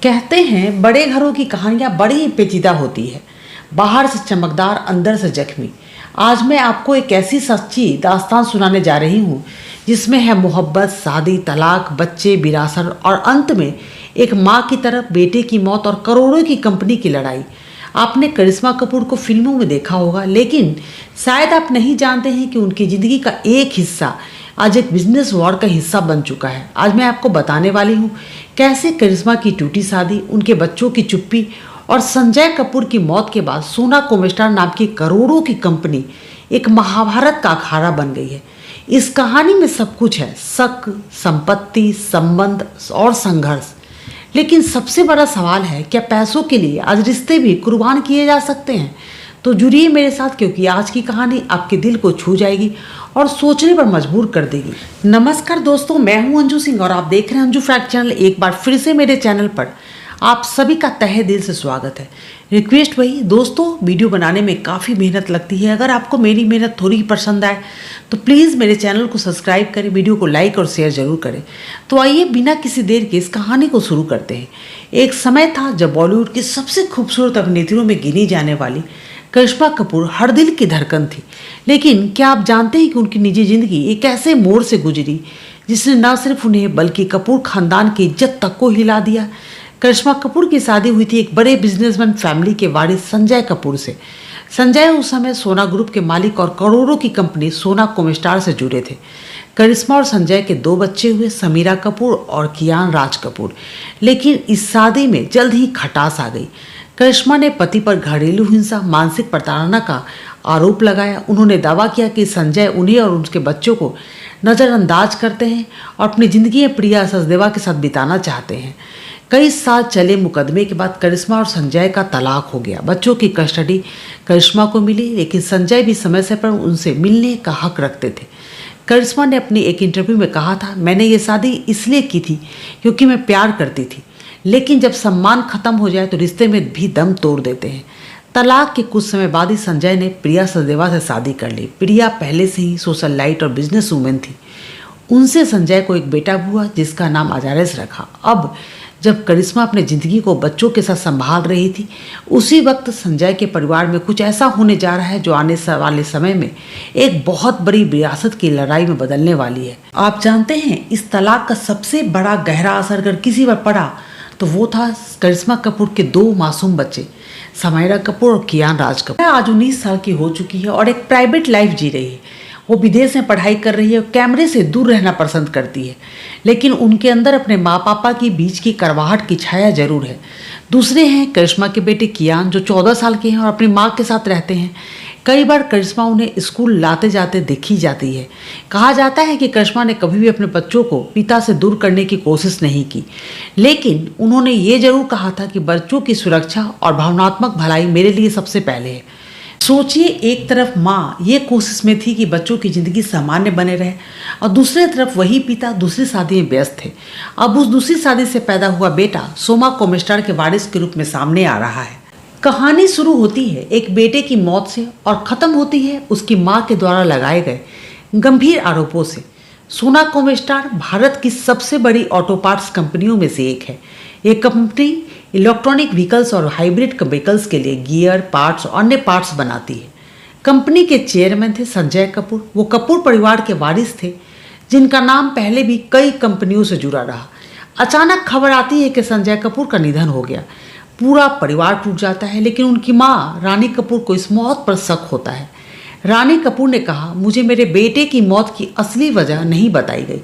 कहते हैं बड़े घरों की कहानियां बड़ी ही पेचीदा होती है, बाहर से चमकदार अंदर से जख्मी। आज मैं आपको एक ऐसी सच्ची दास्तान सुनाने जा रही हूँ जिसमें है मोहब्बत, शादी, तलाक, बच्चे, विरासत और अंत में एक माँ की तरफ बेटे की मौत और करोड़ों की कंपनी की लड़ाई। आपने करिश्मा कपूर को फिल्मों में देखा होगा, लेकिन शायद आप नहीं जानते हैं कि उनकी ज़िंदगी का एक हिस्सा आज एक बिजनेस वॉर का हिस्सा बन चुका है। आज मैं आपको बताने वाली हूँ कैसे करिश्मा की टूटी शादी, उनके बच्चों की चुप्पी और संजय कपूर की मौत के बाद सोना कोमेस्टार नाम की करोड़ों की कंपनी एक महाभारत का अखाड़ा बन गई है। इस कहानी में सब कुछ है, शक, संपत्ति, संबंध और संघर्ष। लेकिन सबसे बड़ा सवाल है, क्या पैसों के लिए आज रिश्ते भी कुर्बान किए जा सकते हैं? तो जुड़िए मेरे साथ, क्योंकि आज की कहानी आपके दिल को छू जाएगी और सोचने पर मजबूर कर देगी। नमस्कार दोस्तों, मैं हूं अंजू सिंह और आप देख रहे हैं अंजू फैक्ट चैनल। एक बार फिर से मेरे चैनल पर आप सभी का तहे दिल से स्वागत है। रिक्वेस्ट वही दोस्तों, वीडियो बनाने में काफ़ी मेहनत लगती है। अगर आपको मेरी मेहनत थोड़ी ही पसंद आए तो प्लीज़ मेरे चैनल को सब्सक्राइब करें, वीडियो को लाइक और शेयर जरूर करें। तो आइए बिना किसी देर के इस कहानी को शुरू करते हैं। एक समय था जब बॉलीवुड की सबसे खूबसूरत अभिनेत्रियों में गिनी जाने वाली करिश्मा कपूर हर दिल की धड़कन थी। लेकिन क्या आप जानते हैं कि उनकी निजी जिंदगी एक ऐसे मोड़ से गुजरी जिसने न सिर्फ उन्हें बल्कि कपूर खानदान की इज्जत तक को हिला दिया। करिश्मा कपूर की शादी हुई थी एक बड़े बिजनेसमैन फैमिली के वारिस संजय कपूर से। संजय उस समय सोना ग्रुप के मालिक और करोड़ों की कंपनी सोना कोमेस्टार से जुड़े थे। करिश्मा और संजय के 2 बच्चे हुए, समीरा कपूर और कियान राज कपूर। लेकिन इस शादी में जल्द ही खटास आ गई। करिश्मा ने पति पर घरेलू हिंसा, मानसिक प्रताड़ना का आरोप लगाया। उन्होंने दावा किया कि संजय उन्हें और उनके बच्चों को नज़रअंदाज करते हैं और अपनी ज़िंदगी प्रिया सचदेवा के साथ बिताना चाहते हैं। कई साल चले मुकदमे के बाद करिश्मा और संजय का तलाक हो गया। बच्चों की कस्टडी करिश्मा को मिली, लेकिन संजय भी समय समय पर उनसे मिलने का हक रखते थे। करिश्मा ने अपनी एक इंटरव्यू में कहा था, मैंने ये शादी इसलिए की थी क्योंकि मैं प्यार करती थी, लेकिन जब सम्मान खत्म हो जाए तो रिश्ते में भी दम तोड़ देते हैं। तलाक के कुछ समय बाद ही संजय ने प्रिया सचदेवा से शादी कर ली। प्रिया पहले से ही सोशल लाइट और बिजनेस वूमेन थी। उनसे संजय को एक बेटा हुआ जिसका नाम अजारेस रखा। अब जब करिश्मा अपनी ज़िंदगी को बच्चों के साथ संभाल रही थी, उसी वक्त संजय के परिवार में कुछ ऐसा होने जा रहा है जो आने वाले समय में एक बहुत बड़ी विरासत की लड़ाई में बदलने वाली है। आप जानते हैं, इस तलाक का सबसे बड़ा गहरा असर अगर किसी पर पड़ा तो वो था करिश्मा कपूर के 2 मासूम बच्चे, समीरा कपूर और कियान राज कपूर। आज 19 साल की हो चुकी है और एक प्राइवेट लाइफ जी रही है। वो विदेश में पढ़ाई कर रही है और कैमरे से दूर रहना पसंद करती है, लेकिन उनके अंदर अपने माँ पापा की बीच की कड़वाहट की छाया जरूर है। दूसरे हैं करिश्मा के बेटे कियान, जो 14 साल के हैं और अपनी माँ के साथ रहते हैं। कई बार करिश्मा उन्हें स्कूल लाते जाते देखी जाती है। कहा जाता है कि करिश्मा ने कभी भी अपने बच्चों को पिता से दूर करने की कोशिश नहीं की, लेकिन उन्होंने ये जरूर कहा था कि बच्चों की सुरक्षा और भावनात्मक भलाई मेरे लिए सबसे पहले है। सोचिए, एक तरफ माँ ये कोशिश में थी कि बच्चों की ज़िंदगी सामान्य बने रहे और दूसरी तरफ वही पिता दूसरी शादी में व्यस्त थे। अब उस दूसरी शादी से पैदा हुआ बेटा सोमा कोमेस्टार के वारिस के रूप में सामने आ रहा है। कहानी शुरू होती है एक बेटे की मौत से और ख़त्म होती है उसकी माँ के द्वारा लगाए गए गंभीर आरोपों से। सोना कोमेस्टार भारत की सबसे बड़ी ऑटो पार्ट्स कंपनियों में से एक है। ये कंपनी इलेक्ट्रॉनिक व्हीकल्स और हाइब्रिड व्हीकल्स के लिए गियर, पार्ट्स और अन्य पार्ट्स बनाती है। कंपनी के चेयरमैन थे संजय कपूर। वो कपूर परिवार के वारिस थे जिनका नाम पहले भी कई कंपनियों से जुड़ा रहा। अचानक खबर आती है कि संजय कपूर का निधन हो गया। पूरा परिवार टूट जाता है, लेकिन उनकी माँ रानी कपूर को इस मौत पर शक होता है। रानी कपूर ने कहा, मुझे मेरे बेटे की मौत की असली वजह नहीं बताई गई।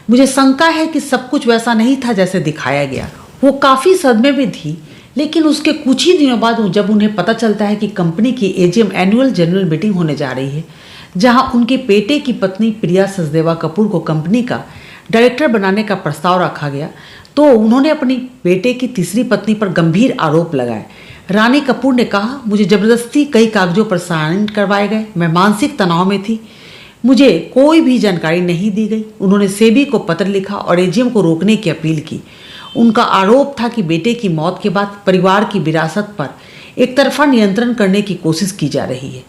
मुझे शंका है कि सब कुछ वैसा नहीं था जैसे दिखाया गया। वो काफ़ी सदमे में थी, लेकिन उसके कुछ ही दिनों बाद जब उन्हें पता चलता है कि कंपनी की एजीएम एनुअल जनरल मीटिंग होने जा रही है, जहां उनके बेटे की पत्नी प्रिया सचदेवा कपूर को कंपनी का डायरेक्टर बनाने का प्रस्ताव रखा गया, तो उन्होंने अपनी बेटे की तीसरी पत्नी पर गंभीर आरोप लगाए। रानी कपूर ने कहा, मुझे ज़बरदस्ती कई कागजों पर साइन करवाए गए। मैं मानसिक तनाव में थी, मुझे कोई भी जानकारी नहीं दी गई। उन्होंने सेबी को पत्र लिखा और एजीएम को रोकने की अपील की। उनका आरोप था कि बेटे की मौत के बाद परिवार की विरासत पर एक तरफा नियंत्रण करने की कोशिश की जा रही है।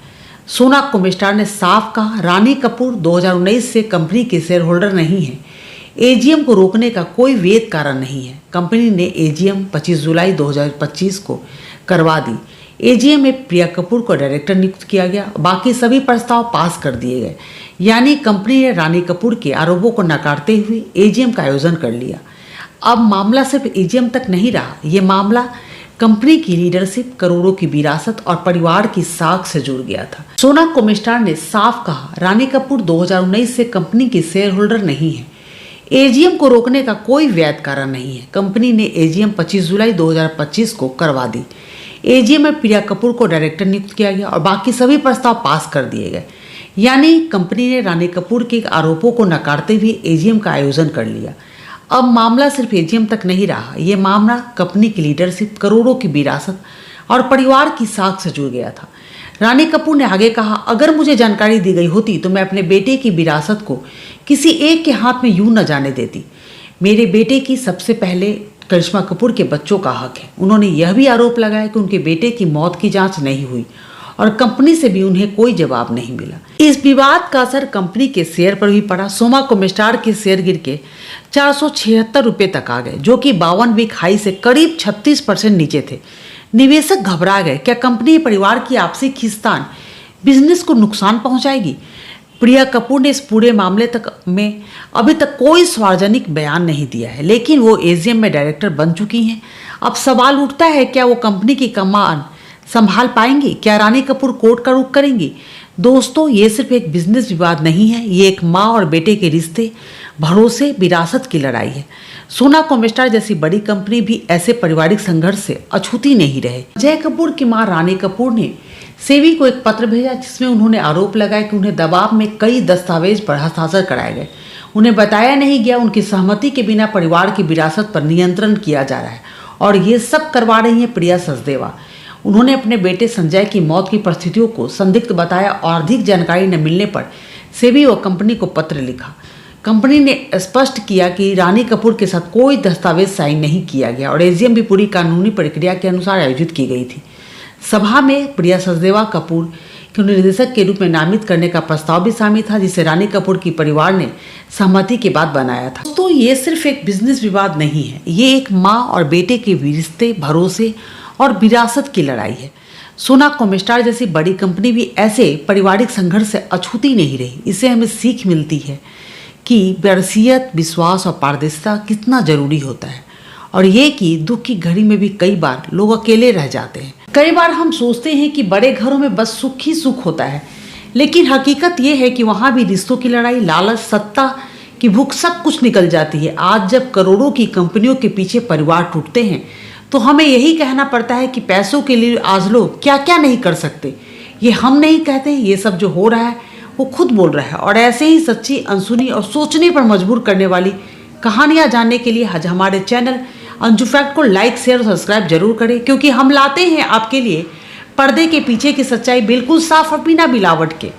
सोना कोमेस्टार ने साफ कहा, रानी कपूर 2019 से कंपनी के शेयर होल्डर नहीं है। एजीएम को रोकने का कोई वैध कारण नहीं है। कंपनी ने एजीएम 25 जुलाई 2025 को करवा दी। एजीएम में प्रिया कपूर को डायरेक्टर नियुक्त किया गया। बाकी सभी प्रस्ताव पास कर दिए गए। यानी कंपनी ने रानी कपूर के आरोपों को नकारते हुए एजीएम का आयोजन कर लिया। अब मामला सिर्फ एजीएम तक नहीं रहा, ये मामला कंपनी की लीडरशिप, करोड़ों की विरासत और परिवार की साख से जुड़ गया था। सोना कोमिस्टार ने साफ कहा, रानी कपूर 2019 से कंपनी की शेयर होल्डर नहीं है। एजीएम को रोकने का कोई वैध कारण नहीं है। कंपनी ने एजीएम 25 जुलाई 2025 को करवा दी। एजीएम में प्रिया कपूर को डायरेक्टर नियुक्त किया गया और बाकी सभी प्रस्ताव पास कर दिए गए। यानी कंपनी ने रानी कपूर के आरोपों को नकारते हुए एजीएम का आयोजन कर लिया। अब मामला सिर्फ एजीएम तक नहीं रहा, ये मामला कंपनी की लीडरशिप, करोड़ों की विरासत और परिवार की साख से जुड़ गया था। रानी कपूर ने आगे कहा, अगर मुझे जानकारी दी गई होती तो मैं अपने बेटे की विरासत को किसी एक के हाथ में यूं न जाने देती। मेरे बेटे की सबसे पहले करिश्मा कपूर के बच्चों का हक है। उन्होंने यह भी आरोप लगाया कि उनके बेटे की मौत की जांच नहीं हुई और कंपनी से भी उन्हें कोई जवाब नहीं मिला। इस विवाद का असर कंपनी के शेयर पर भी पड़ा। सोमा कोमिस्टार के शेयर गिर के 476 रुपये तक आ गए, जो कि 52 वीक हाई से करीब 36% नीचे थे। निवेशक घबरा गए, क्या कंपनी परिवार की आपसी खींचतान बिजनेस को नुकसान पहुंचाएगी? प्रिया कपूर ने इस पूरे मामले में अभी तक कोई सार्वजनिक बयान नहीं दिया है, लेकिन वो एजीएम में डायरेक्टर बन चुकी हैं। अब सवाल उठता है, क्या वो कंपनी की कमान संभाल पाएंगी? क्या रानी कपूर कोर्ट का रुख करेंगी? दोस्तों, ये सिर्फ एक बिजनेस विवाद नहीं है, ये एक माँ और बेटे के रिश्ते, भरोसे, विरासत की लड़ाई है। सोना कोमिस्टार जैसी बड़ी कंपनी भी ऐसे पारिवारिक संघर्ष से अछूती नहीं रहे। जय कपूर की मां रानी कपूर ने सेबी को एक पत्र भेजा, जिसमें उन्होंने आरोप लगाया कि उन्हें दबाव में कई दस्तावेज पर हस्ताक्षर कराए गए। उन्हें बताया नहीं गया उनकी सहमति के बिना परिवार की विरासत पर नियंत्रण किया जा रहा है और ये सब करवा रही हैं प्रिया सचदेवा। उन्होंने अपने बेटे संजय की मौत की परिस्थितियों को संदिग्ध बताया और अधिक जानकारी न मिलने पर सेबी व कंपनी को पत्र लिखा। कंपनी ने स्पष्ट किया कि रानी कपूर के साथ कोई दस्तावेज साइन नहीं किया गया और एजीएम भी पूरी कानूनी प्रक्रिया के अनुसार आयोजित की गई थी। सभा में प्रिया सचदेवा कपूर को निर्देशक के रूप में नामित करने का प्रस्ताव भी शामिल था, जिसे रानी कपूर की परिवार ने सहमति के बाद बनाया था। तो ये सिर्फ एक बिजनेस विवाद नहीं है, ये एक माँ और बेटे के रिश्ते, भरोसे और विरासत की लड़ाई है। सोना कोमिस्टार जैसी बड़ी कंपनी भी ऐसे पारिवारिक संघर्ष से अछूती नहीं रही। इससे हमें सीख मिलती है कि वसीयत, विश्वास और पारदर्शिता कितना जरूरी होता है, और ये कि दुख की घड़ी में भी कई बार लोग अकेले रह जाते हैं। कई बार हम सोचते हैं कि बड़े घरों में बस सुख ही सुख होता है, लेकिन हकीकत ये है कि वहाँ भी रिश्तों की लड़ाई, लालच, सत्ता की भूख, सब कुछ निकल जाती है। आज जब करोड़ों की कंपनियों के पीछे परिवार टूटते हैं तो हमें यही कहना पड़ता है कि पैसों के लिए आज लोग क्या क्या नहीं कर सकते। ये हम नहीं कहते, ये सब जो हो रहा है वो खुद बोल रहा है। और ऐसे ही सच्ची, अनसुनी और सोचने पर मजबूर करने वाली कहानियां जानने के लिए आज हमारे चैनल अंजू फैक्ट को लाइक, शेयर और सब्सक्राइब जरूर करें, क्योंकि हम लाते हैं आपके लिए पर्दे के पीछे की सच्चाई बिल्कुल साफ और बिना मिलावट के।